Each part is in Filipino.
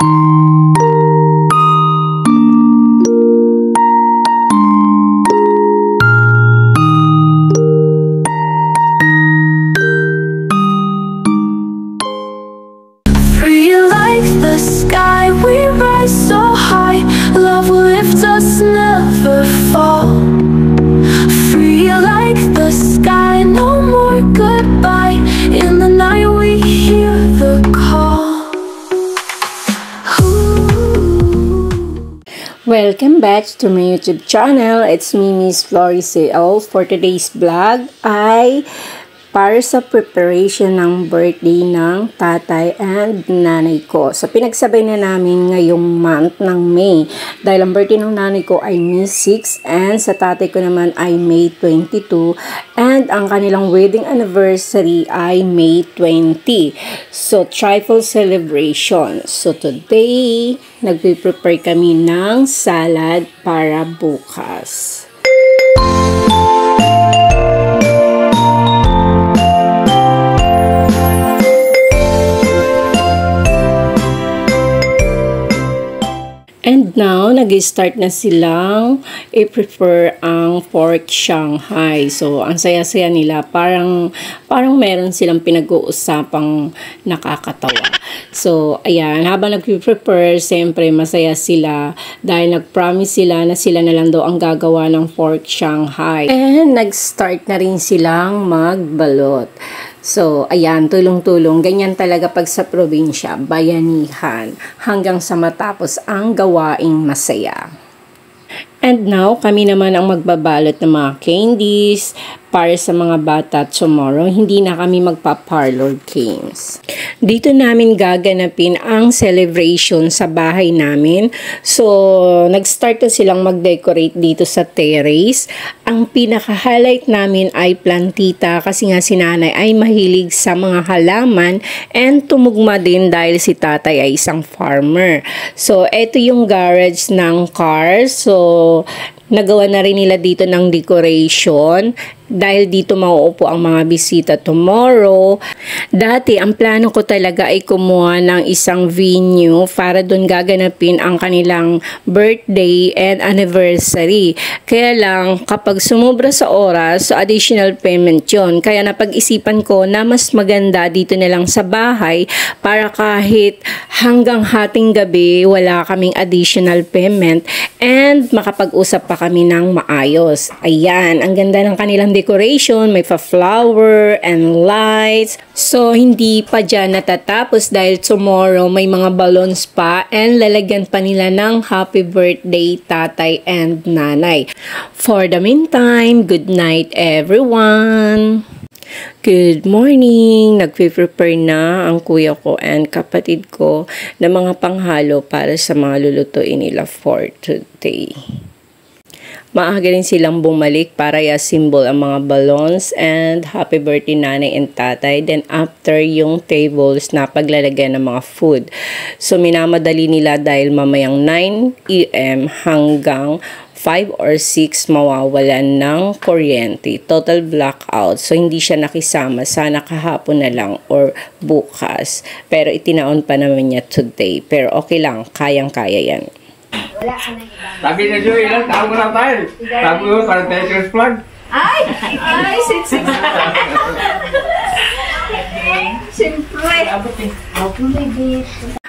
Free like the sky, we rise so high. Love will lift us, never fall. Free like the sky, no more goodbye. In the night we hear the call. Welcome back to my YouTube channel. It's me, Miss Floricel. For today's vlog ay para sa preparation ng birthday ng tatay and nanay ko. So, pinagsabay na namin ngayong month ng May. Dahil ang birthday ng nanay ko ay May 6 and sa tatay ko naman ay May 22. And ang kanilang wedding anniversary ay May 20. So, trifle celebration. So, today, nagpe-prepare kami ng salad para bukas. And now, nag-start na silang i-prepare ang pork Shanghai. So, ang saya-saya nila. Parang meron silang pinag-uusapang nakakatawa. So, ayan. Habang nag-prepare, siyempre masaya sila dahil nag-promise sila na sila na lang daw ang gagawa ng pork Shanghai. And nag-start na rin silang magbalot. So, ayan, tulong-tulong. Ganyan talaga pag sa probinsya, bayanihan, hanggang sa matapos ang gawaing masaya. And now, kami naman ang magbabalot ng mga candies para sa mga bata tomorrow. Hindi na kami magpa-parlor games. Dito namin gaganapin ang celebration sa bahay namin. So, nag-start na silang mag-decorate dito sa terrace. Ang pinaka-highlight namin ay plantita kasi nga si nanay ay mahilig sa mga halaman and tumugma din dahil si tatay ay isang farmer. So, eto yung garage ng car. So, nagawa na rin nila dito ng decoration dahil dito mauupo ang mga bisita tomorrow. Dati, ang plano ko talaga ay kumuha ng isang venue para doon gaganapin ang kanilang birthday and anniversary. Kaya lang, kapag sumubra sa oras, so additional payment yon. Kaya napag-isipan ko na mas maganda dito na lang sa bahay para kahit hanggang hating gabi, wala kaming additional payment and makapag-usap pa kami ng maayos. Ayan, ang ganda ng kanilang decoration, may pa-flower and lights. So, hindi pa dyan natatapos dahil tomorrow may mga balloons pa and lalagyan pa nila ng happy birthday tatay and nanay. For the meantime, good night everyone! Good morning! Nagpe-prepare na ang kuya ko and kapatid ko ng mga panghalo para sa mga lulutuin nila for today. Maaga rin silang bumalik para i-assemble ang mga balloons and happy birthday nanay and tatay. Then after yung tables na paglalagyan ng mga food. So minamadali nila dahil mamayang 9 AM hanggang 5 or 6 mawawalan ng kuryente. Total blackout. So hindi siya nakisama. Sana kahapon na lang or bukas. Pero itinaon pa naman niya today. Pero okay lang. Kayang-kaya yan. Wala ka na iba. Sabi na Joy, ilang taon mo na tayo? Sabi mo, para tayo transplant. Ay! Ay! Siyempre!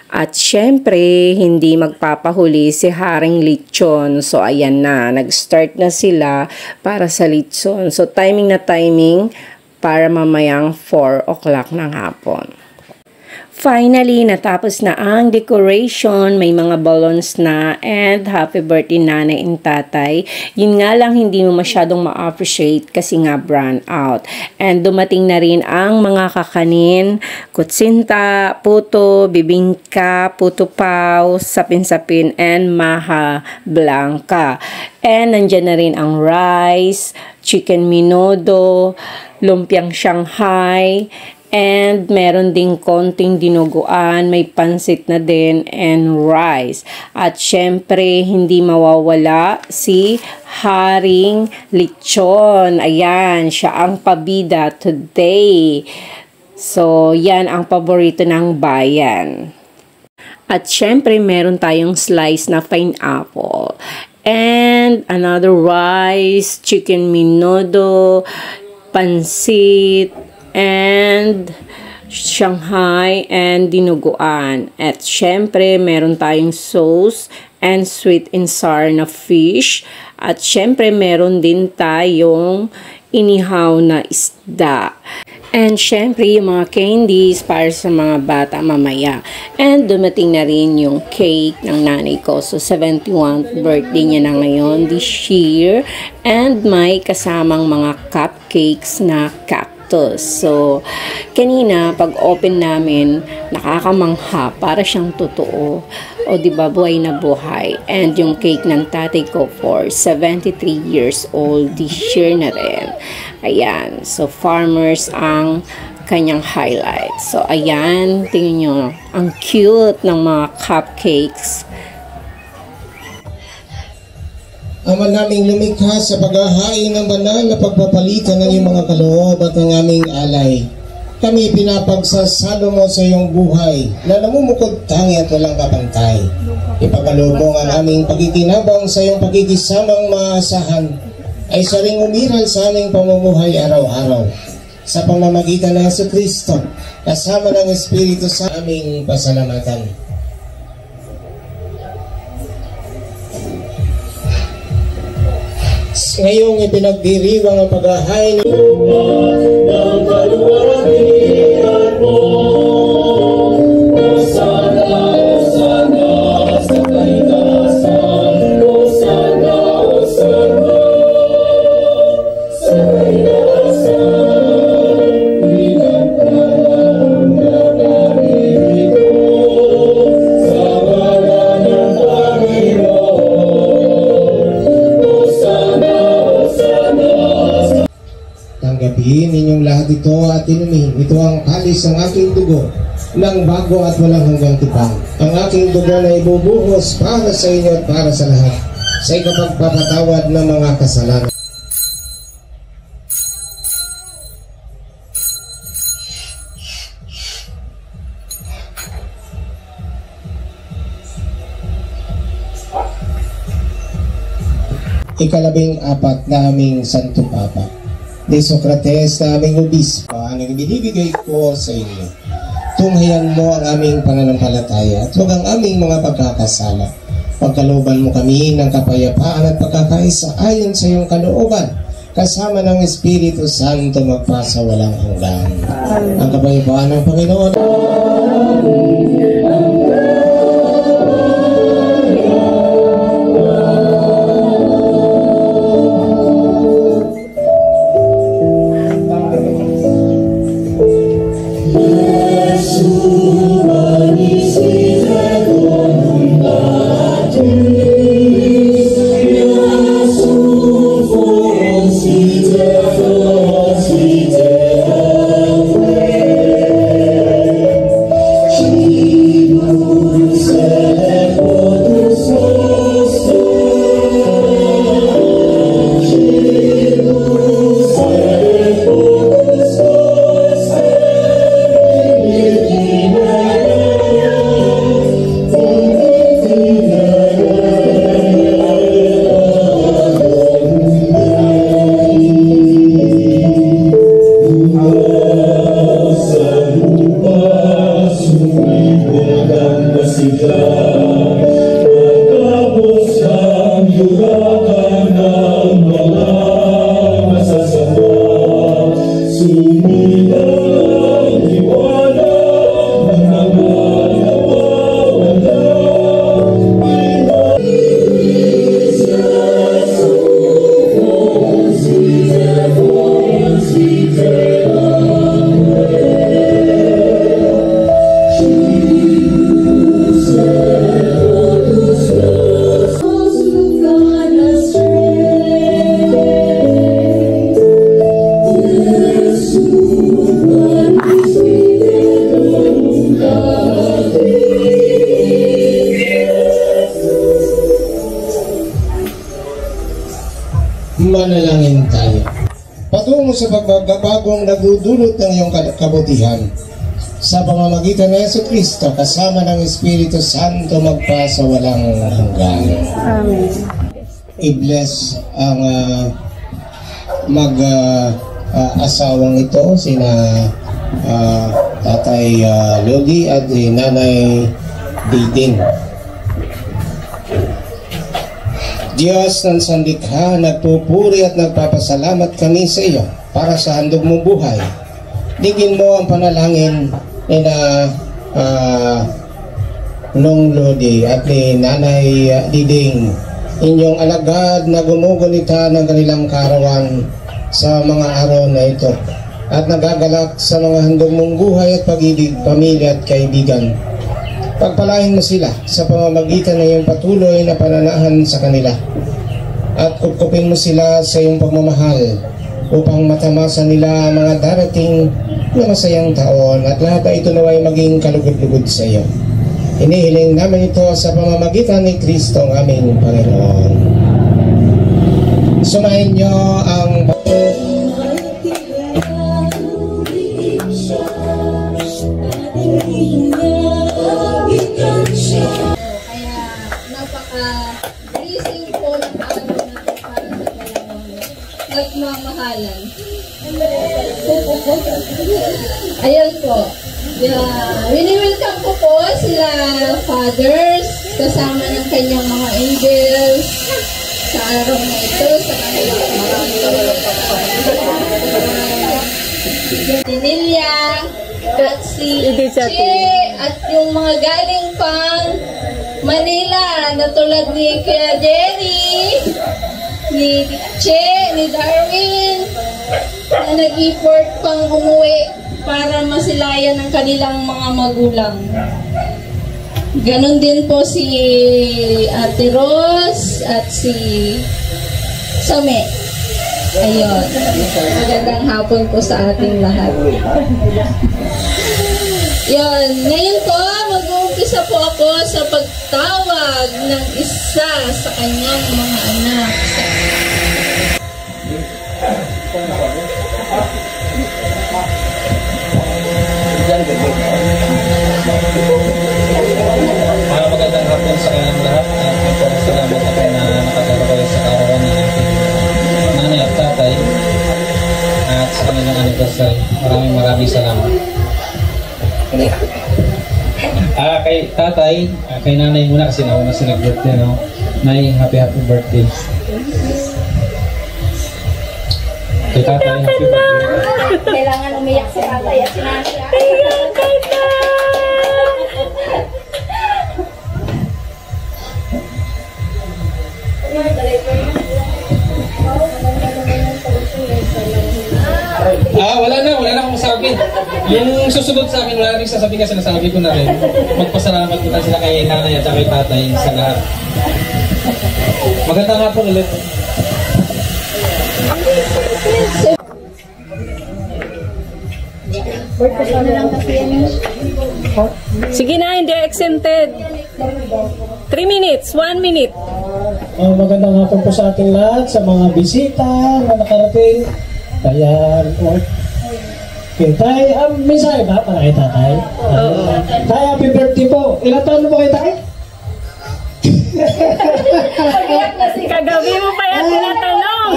At syempre, hindi magpapahuli si Haring Lechon. So, ayan na. Nag-start na sila para sa lechon. So, timing na timing para mamayang 4 o'clock ng hapon. Finally, natapos na ang decoration, may mga balloons na, and happy birthday nanay and tatay. Yun nga lang, hindi mo masyadong ma-appreciate kasi nga brand out. And dumating na rin ang mga kakanin, kutsinta, puto, bibingka, puto paw, sapin-sapin, and maha blanca. And nandyan na rin ang rice, chicken menudo, lumpiang Shanghai, and meron ding konting dinuguan, may pansit na din, and rice. At syempre, hindi mawawala si Haring Lechon. Ayan, siya ang pabida today. So, yan ang paborito ng bayan. At syempre, meron tayong slice na pineapple. And another rice, chicken menudo, pansit, and Shanghai, and dinuguan. At syempre, meron tayong sauce and sweet and sour na fish. At syempre, meron din tayong inihaw na isda. And syempre, yung mga candies para sa mga bata mamaya. And dumating na rin yung cake ng nanay ko. So, 71th birthday niya na ngayon this year. And may kasamang mga cupcakes na cactus. So, kanina, pag open namin, nakakamangha. Para siyang totoo. O, diba, buhay na buhay. And yung cake ng tatay ko for 73 years old this year na rin. Ayan. So, farmers ang kanyang highlight. So, ayan. Tingnan nyo. Ang cute ng mga cupcakes. Ama naming lumikha sa paghahain ng banal na pagpapalitan ng iyong mga kaloob at ng aming alay. Kami pinapagsasalo mo sa iyong buhay na namumukod tangi at walang kapantay. Ipagkaloob mo ang aming pagkikinabang sa iyong pagkikisamang maasahan ay saring umiral sa aming pamumuhay araw-araw. Sa pamamagitan ng Jesucristo, kasama ng Espiritu sa aming pasalamatan. Ngayong ipinagdiriwang ang paghahain ng kaluwalhatian mo. Hosana, Hosana, sa kaitaasan. Hosana, Hosana, sa kaitaasan. Pinagkalang na naririto sa ngalan ng Panginoon. Hosana, tanggapin ninyong lahat ito at inumin. Ito ang kalis ng aking dugo ng bago at walang hanggang tipan. Ang aking dugo na ibubuhos para sa inyo at para sa lahat sa ikapagpapatawad ng mga kasalanan. Ikalabing-4 na aming Santo Papa, de Socrates na aming obispa, ang binibigay ko sa inyo. Tunghayan mo ang aming pananampalataya at huwag ang aming mga pagkakasala. Pagkalooban mo kami ng kapayapaan at pagkakaisa ayon sa iyong kalooban, kasama ng Espiritu Santo magpasawalang hanggan. Ang kapayapaan ng Panginoon. Manalangin tayo. Patungo sa pagbabagong nagdudulot ng iyong kabutihan. sa pamamagitan ng Yesu Kristo kasama ng Espiritu Santo magpa sa walang hanggan. Amen. I-bless ang asawang ito, sina Tatay Lodi at Nanay Diding. Diyos ng Sandikha, nagpupuri at nagpapasalamat kami sa iyo para sa handog mong buhay. Digin mo ang panalangin ni Nong Lodi at ni Nanay Diding, inyong alagad na gumugunita ng kanilang karawan sa mga araw na ito at nagagalak sa mga handog mong buhay at pag-ibig, pamilya at kaibigan. Pagpalain mo sila sa pamamagitan ng iyong patuloy na pananahan sa kanila at kupkupin mo sila sa iyong pagmamahal upang matamasa nila ang mga darating na masayang taon at lahat ay ito naway maging kalugod-lugod sa iyo. Inihiling namin ito sa pamamagitan ni Kristo ang aming Panginoon. Sumahin niyo ang Kaya napaka-blessing po ng araw na ito para sa kailangan nagmamahalan. Ayan po. Wini-welcome ko po sila fathers kasama ng kanyang mga angels sa araw na ito sa kanilang Dinilya at si Che at yung mga galing pang Manila na tulad ni Kuya Jerry, ni Che, ni Darwin na nag-effort pang umuwi para masilayan ng kanilang mga magulang. Ganon din po si Ate Rose at si Same. Ayun. Magandang hapon po sa ating lahat. Yun. Ngayon po, mag-uumpisa po ako sa pagtawag ng isa sa kanyang mga anak. Magandang hapon sa kanyang lahat. Salamat ako na nakadalo kayo sa karawan ng aking nanay at tatay at sa kanilang anniversary. Maraming salamat. Kay tatay, kay nanay muna kasi nauna sila birthday, no? Nay, happy birthday. Kay tatay, happy birthday. Kailangan umiyak si tatay at si nanay. Wala na akong masabi. Yung susunod sa akin, wala na rin sasabihin kasi nasabi ko na rin. Magpasalamat ko na sila kay nanay at kay tatay sa lahat. Maganda nga po ulit. Sige na, hindi exempted. 3 minutes, 1 minute. Magandang hapon po sa ating lahat, sa mga bisita na nakarating. Kaya, Tay, mensahe ba para kay tatay? Tay, happy birthday po. Ilang taon na po kay tay? Kagabi mo pa yan tinatanong.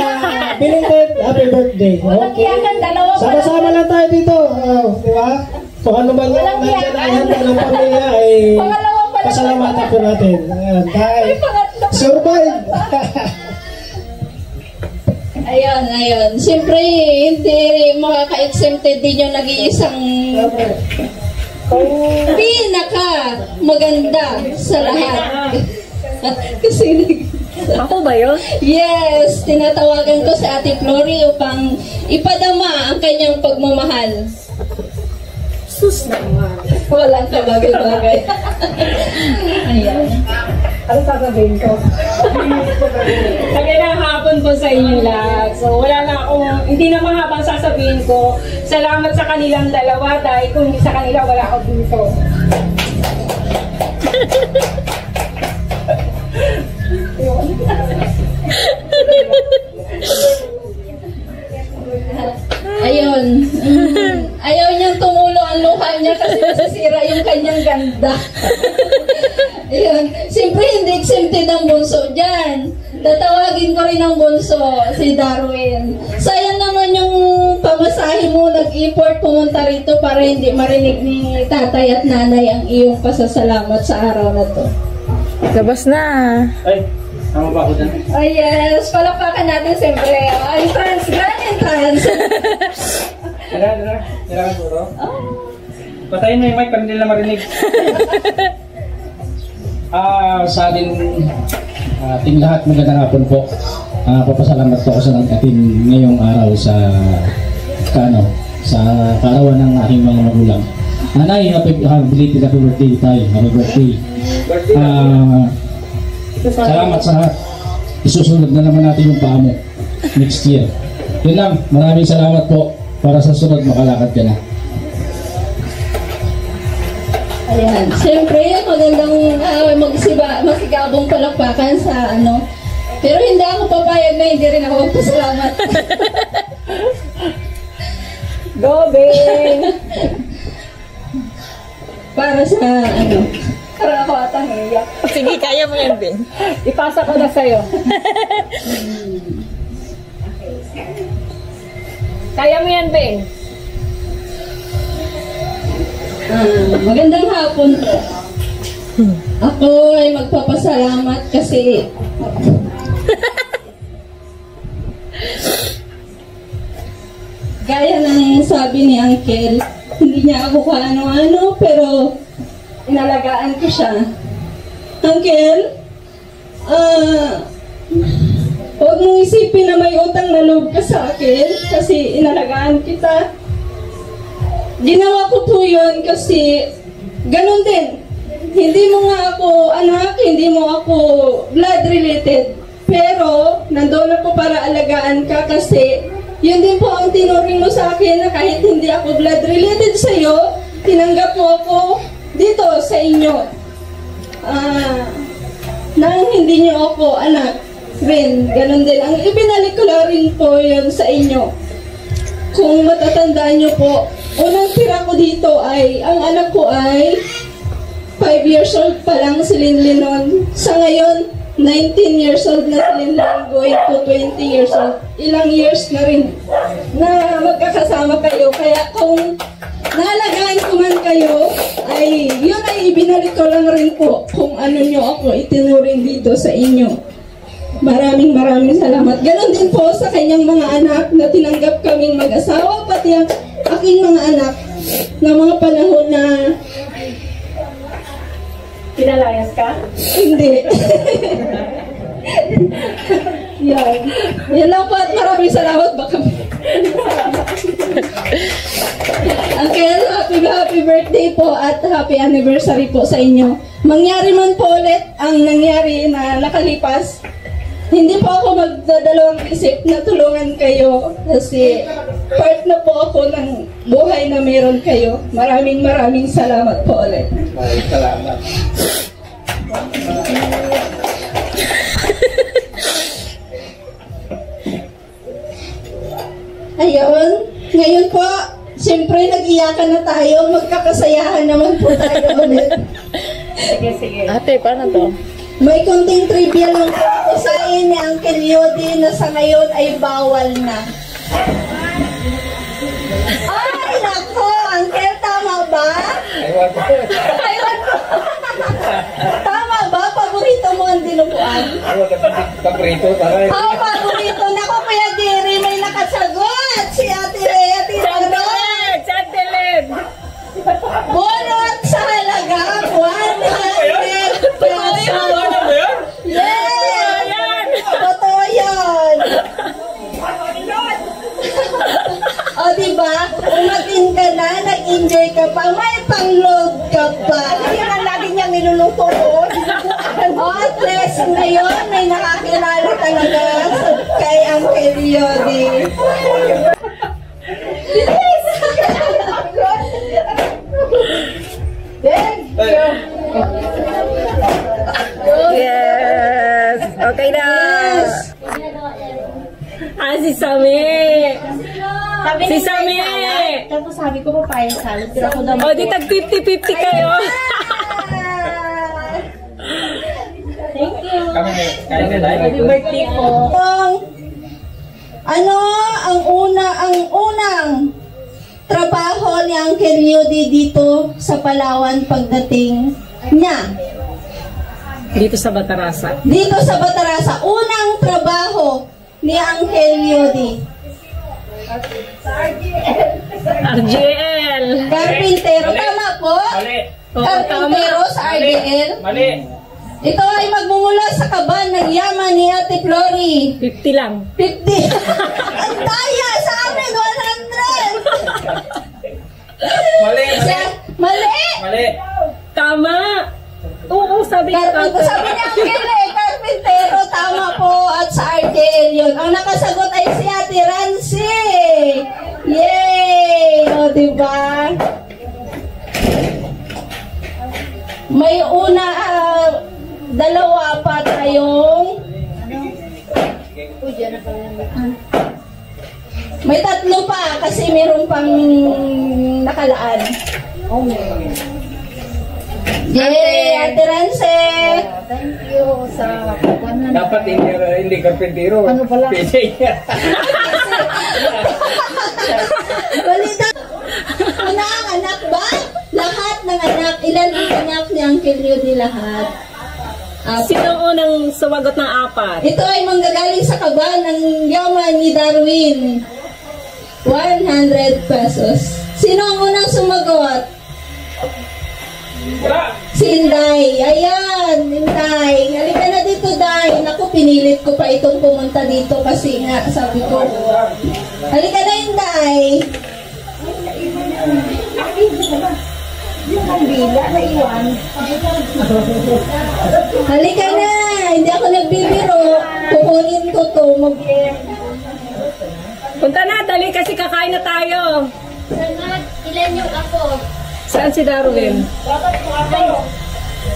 Belated happy birthday. Okay. Sama-sama lang tayo dito. Di ba? Kung ano man yung nandiyan ay handa ng pamilya ay pasalamatan po natin. Tay, survive! Ayun. Siyempre, hindi makaka-exempted din yung nag-iisang pinaka maganda sa lahat. Kasi Ako ba yun? yes, tinatawagan ko sa Ate Flory upang ipadama ang kanyang pagmamahal. Sus naman. Walang kabagay-bagay. Ayan. Ano sasabihin ko? Magandang hapon po sa inyo lahat. So wala na akong, hindi na mahabang sasabihin ko. Salamat sa kanilang dalawa dahil kung hindi sa kanila wala ako dito. Ayun. Ayaw niyang tumulo ang luha niya kasi Ayun. Siyempre, hindi exempted ang bunso dyan. Tatawagin ko rin ang bunso, si Darwin. Sayang naman yung pamasahe mo, nag-import pumunta rito para hindi marinig ni tatay at nanay ang iyong pasasalamat sa araw na to. Labas na. Ay, tama ba ako dyan? Oh yes, palakpakan natin siyempre. Entrance, grand entrance. Tara ka puro. Patayin mo yung mic para hindi nila marinig. Sa ating lahat, magandang hapon po. Papasalamat po ako sa nag-atin ngayong araw sa kaarawan ng aking mga magulang. Anay, happy birthday tayo. Happy birthday. Salamat sa lahat. Isusunod na naman natin yung paa mo next year. Yun lang, maraming salamat po. Para sa sunod makalakad ka na. Ayan. Siyempre, magandang masigabong palakpakan sa ano. Pero hindi ako papayag na hindi rin ako magpasalamat. Go, Bing! Para sa ano. Para ako atang iyak. Sige, kaya mo yan, Bing. Ipasa ko na sa'yo. Kaya mo yan, Bing. Magandang hapon po. Ako ay magpapasalamat kasi gaya ng sabi ni Uncle, hindi niya ako kaano-ano pero inalagaan ko siya. Uncle, huwag mong isipin na may utang na loob ka sa akin kasi inalagaan kita. Ginawa ko po yun kasi ganun din. Hindi mo nga ako anak, hindi mo ako blood related. Pero nandoon ako para alagaan ka kasi yun din po ang tinuring mo sa akin na kahit hindi ako blood related sa'yo, tinanggap mo ako dito sa inyo. Nang hindi niyo ako anak rin, ganun din. Ang ibinalik ko na rin po yun sa inyo. Kung matatandaan niyo po, unang tira ko dito ay, ang anak ko ay 5 years old pa lang si Linlin noon. Sa ngayon, 19 years old na si Linlin, going to 20 years old. Ilang years na rin na magkakasama kayo. Kaya kung naalagaan ko man kayo, ay yun ay ibinalik ko lang rin po kung ano nyo ako itinuring dito sa inyo. Maraming salamat. Ganon din po sa kanyang mga anak na tinanggap kaming mag-asawa, pati ang aking mga anak na mga panahon na Pinalayas ka? hindi. Yan lang po at maraming salamat. Baka Uncle, happy birthday po at happy anniversary po sa inyo. Mangyari man po ulit ang nangyari na nakalipas, hindi po ako magdadalawang isip na tulungan kayo kasi part na po ako ng buhay na meron kayo. Maraming salamat po ulit. Maraming salamat. Ayun, ngayon po, siyempre nag-iyakan na tayo, magkakasayahan naman po tayo ulit. Sige. Ate, paano to? May konting trivia lang po ako sa ni Uncle Yodi na sa ngayon ay bawal na. Ay, nako! Uncle, tama ba? Aywan ko. Aywan ko. Tama ba? Paborito mo ang dinuguan? Paborito, taray. Oh, paborito. Nako, Kuya Jerry, may nakasagot. Si Ate Rhea Tirano. Chantilid! Bunot sa halaga 100 pesos. Yes! Totoo yan! O diba, umatin ka na, nag-enjoy ka pa, may pang-load ka pa. Hindi na lagi niyang niluluto ko. O at least ngayon, may nakakilala talaga kay Uncle Yodi. Yes! Okay na! Si Sami! Si Sami! Tapos sabi ko papayag salad. Pero ako daw. O, di tag 50-50 kayo. Happy birthday po. Ano ang unang trabaho ni Uncle Yodi dito sa Palawan pagdating niya? Dito sa Batarasa. Dito sa Batarasa, unang trabaho ni Uncle Yodi. RGL. Carpintero, tama po? Mali. Carpintero sa RGL. Mali. Ito ay magmumula sa kaban ng yaman ni Ate Flory. 50 lang. 50. Ang daya sa amin, 100. Mali. Mali. Mali. Tama. Oo, sabi niya. Sabi niya ang Carpintero, tama po. At sa RTL yun. Ang nakasagot ay si Ate Rancy. Yay! O, diba? May dalawa pa tayong may tatlo pa kasi meron pang nakalaan. Yay! Ate Rancy! Thank you sa pagkanan. Dapat hindi karpentero. Ano pala? PJ. Balita! Una ang anak ba? Lahat ng anak. Ilan ang anak ni Uncle Yodi lahat? Sino unang sumagot ng 4? Ito ay manggagaling sa kaban ng yaman ni Darwin. 100 pesos. Sino ang unang sumagot? Si Inday. Ayan, Inday. Halika na dito, Day. Naku, pinilit ko pa itong pumunta dito kasi nga, sabi ko. Halika na, Inday. Halika na. Hindi ako nagbibiro. Kukunin ko to. Punta na, dali kasi kakain na tayo. Ilan yung ako? Saan si Darwin?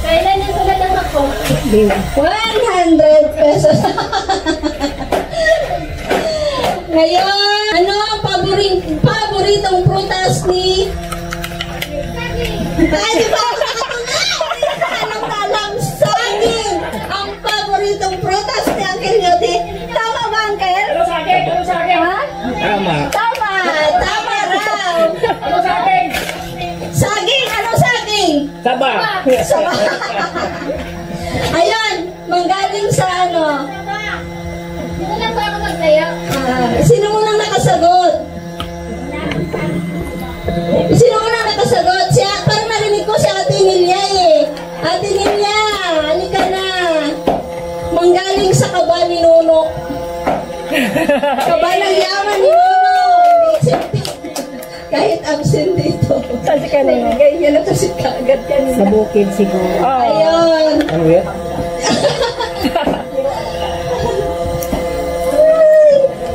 Kailan yung sulat ng ako? 100 pesos. Ngayon, ano ang paboritong prutas ni... Ay, di ba? Anong alam? Saging! Ang paboritong prutas ni Uncle Yodi. Tama ba, Uncle? Ano sa akin? Ano sa akin? Ha? Tama. Tama! Tama raw! Ano sa akin? Saging! Anong saging? Saba. Saba. Ayun, manggaling sa ano? Sino lang ba ako magtayo? Sino unang nakasagot? Sino unang nakasagot? Parang narinig ko si Ate Nilia eh. Ate Nilia, halika na. Manggaling sa kaba ni Nuno. Kaba ng yaman ni Nuno. Kahit absent dito. Kasi kanina. Ganyan na to si Kagad kanina. Sa bukid siguro. Ayun. Ano yan?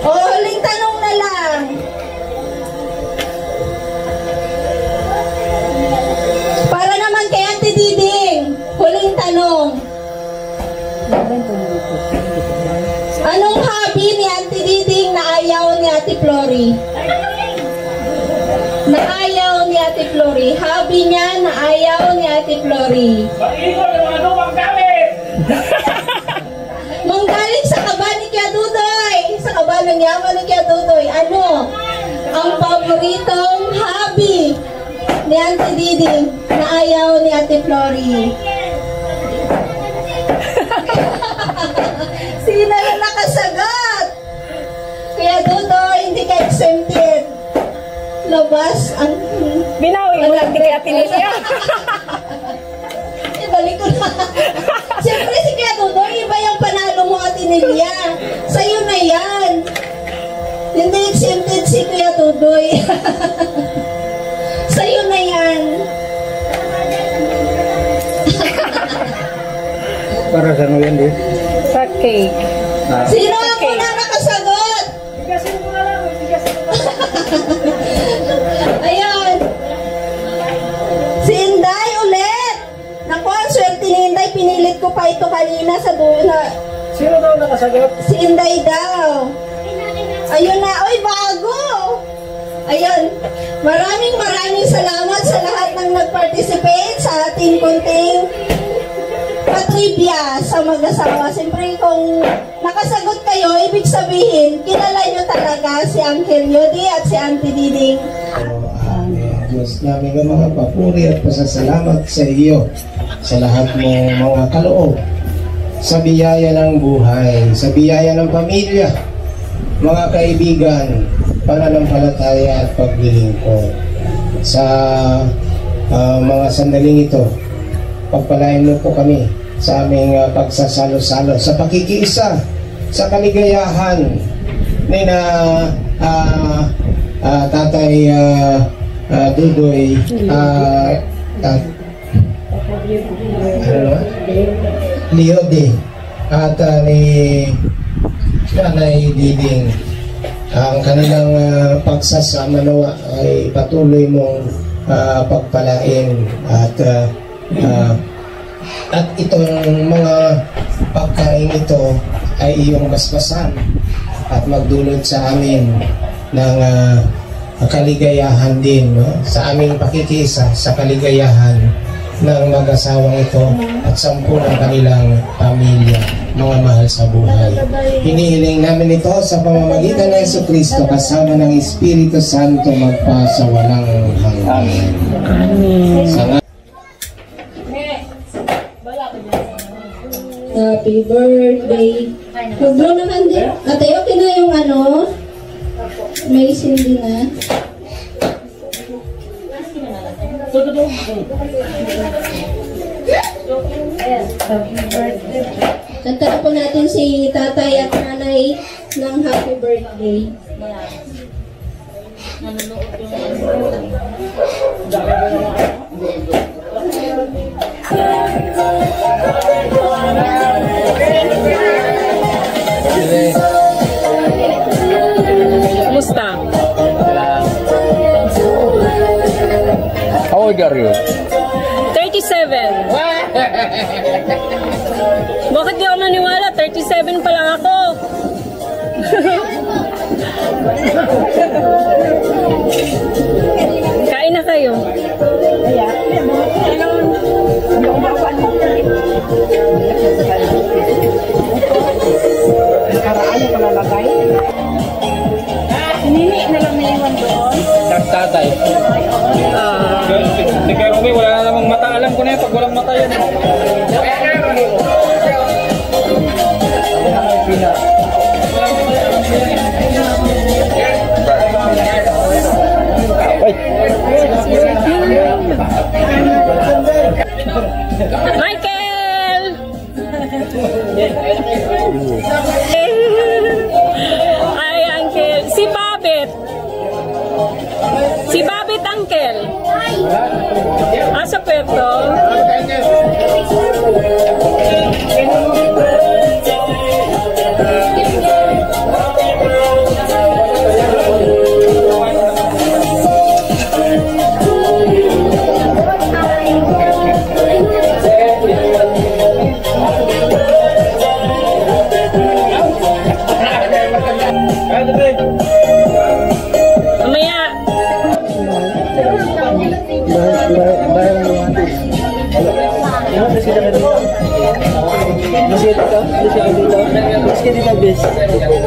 Huling tanong na lang. Para naman kay Ate Diding. Huling tanong. Anong hobby ni Ate Diding na ayaw ni Ate Flory? Na ayaw ni Ate Flory. Hobby niya na ayaw ni Ate Flory. Pag-ikot ng ano, paggamit! Manggaling sa kaba ni Kuya Dudoy. Sa kaba ng yaman ni Kuya Dudoy. Ano ang paboritong hobby ni Ate Diding na ayaw ni Ate Flory? Sino na nakasagot? Kuya Dudoy, hindi ka exempted. Labas ang... Binawi mo lang kay Ate Nilia. Ibalik ko na. Siyempre si Kuya Dudoy, iba yung panalo mo, Ate Nilia. Sa'yo na yan. Hindi exempted si Kuya Dudoy. Sa'yo na yan. Para sa ano yan, di? Sa cake. Sino ang unang nakasagot? Ayun. Si Inday ulit. Naku, ang swerte ni Inday. Pinilit ko pa ito kanina sa dulo. Sino daw nakasagot? Si Inday daw. Ayun na. Oy, bago. Ayun. Maraming salamat sa lahat ng nag-participate sa ating kunting trivia sa mag-asawa. Siyempre, kung nakasagot kayo, ibig sabihin, kilala nyo talaga si Uncle Yodi at si Auntie Diding. Diyos namin ang mga papuri at pasasalamat sa iyo sa lahat mong mga kaloob, sa biyaya ng buhay, sa biyaya ng pamilya, mga kaibigan, pananampalataya at paglilingkod. Sa mga sandaling ito, pagpalain mo po kami sa aming pagsasalo-salo, sa pakikiisa, sa kaligayahan ni na Tatay Dudoy Leode at ni Nanay Diding. Ang kanilang pagsasama nawa ay patuloy mong pagpalain at itong mga pagkain ito ay iyong basbasan at magdulot sa amin ng kaligayahan din, no? Sa aming pakikisa sa kaligayahan ng mag-asawang ito at 10 ng kanilang pamilya, mga mahal sa buhay. Hinihiling namin ito sa pamamagitan ng Jesucristo kasama ng Espiritu Santo magpasawalang hanggan. Amen. Happy birthday. Mag-blow naman din. Ate, okay na yung ano? May sindi na. Kanta na po natin si tatay at nanay ng happy birthday. Kumusta? How old are you? 37. Bakit di ako maniwala? 37 pa lang ako. Kain na kayo. Karaan yung palalagay. Nini na lang naiwan doon. Tatay. Hindi kayo Rumi, wala na namang mata. Alam ko na yun, pag walang mata yan. Michael! Ay, Uncle. Si Babet. Si Babet, Uncle. Sa Puerto.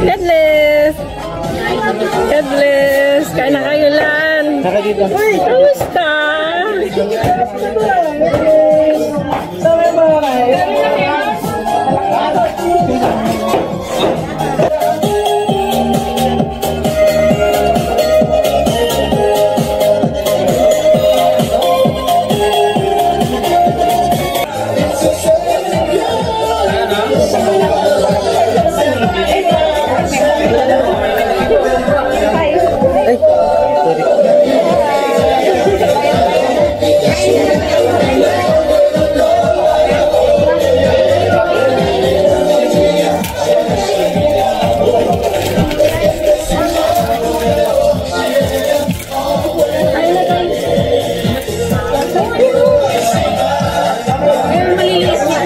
God bless! God bless! Kain na kayo lan! Uy, kamusta? Malinis niya.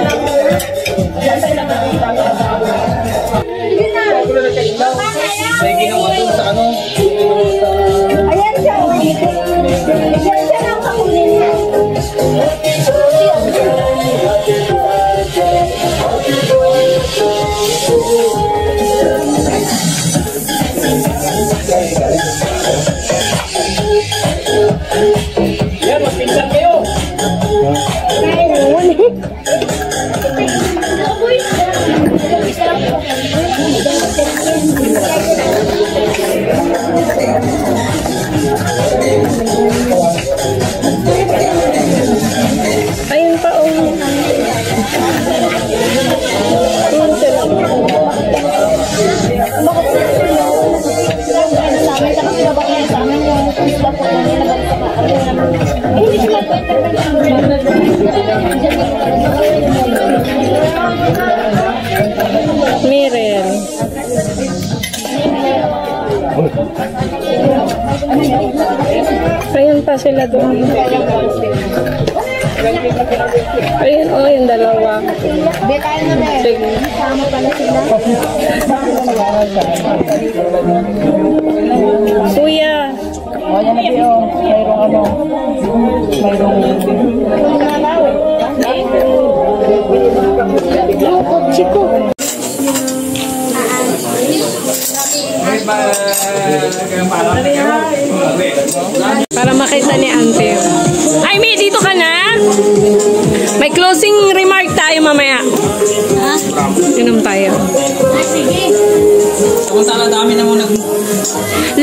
Ayun pa, oh. Miren. Ayun pa sila doon. Ayun, oh, yung dalawa. Sige. Kuya. O, yan na kayo. Mayroong ano. Mayroong... Chico. Para makita ni Ante. Ay, May, dito ka na? May closing remark tayo mamaya. Inom tayo. Sige. Samantala dami na muna.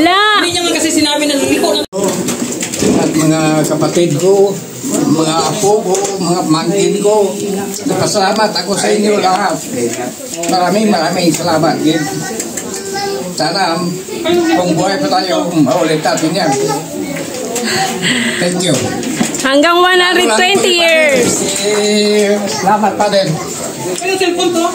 La! Hindi niya man kasi sinabi na liko na. At mga kapatid ko, mga apo ko, mga pamangkin ko, nagpasalamat ako sa inyo lahat. Maraming salamat. Sana kung buhay pa tayo, maulit natin yan. Thank you. Hanggang 120 years. Salamat pa din. Ano cellphone to?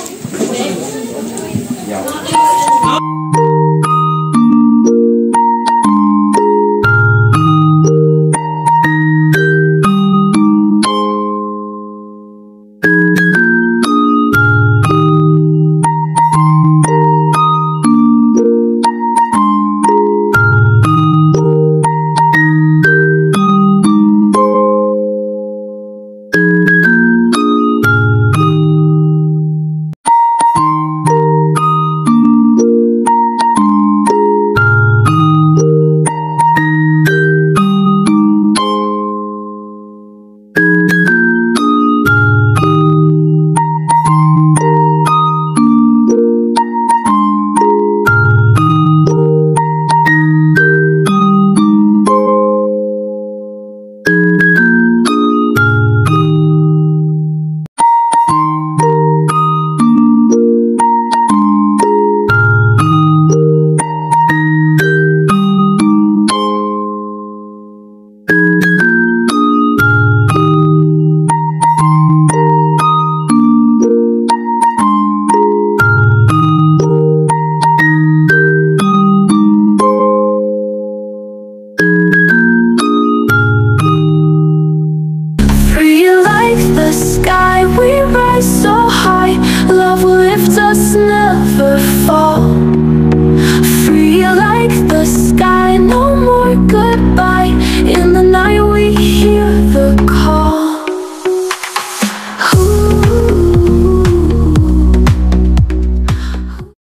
Free like the sky, we rise so high. Love will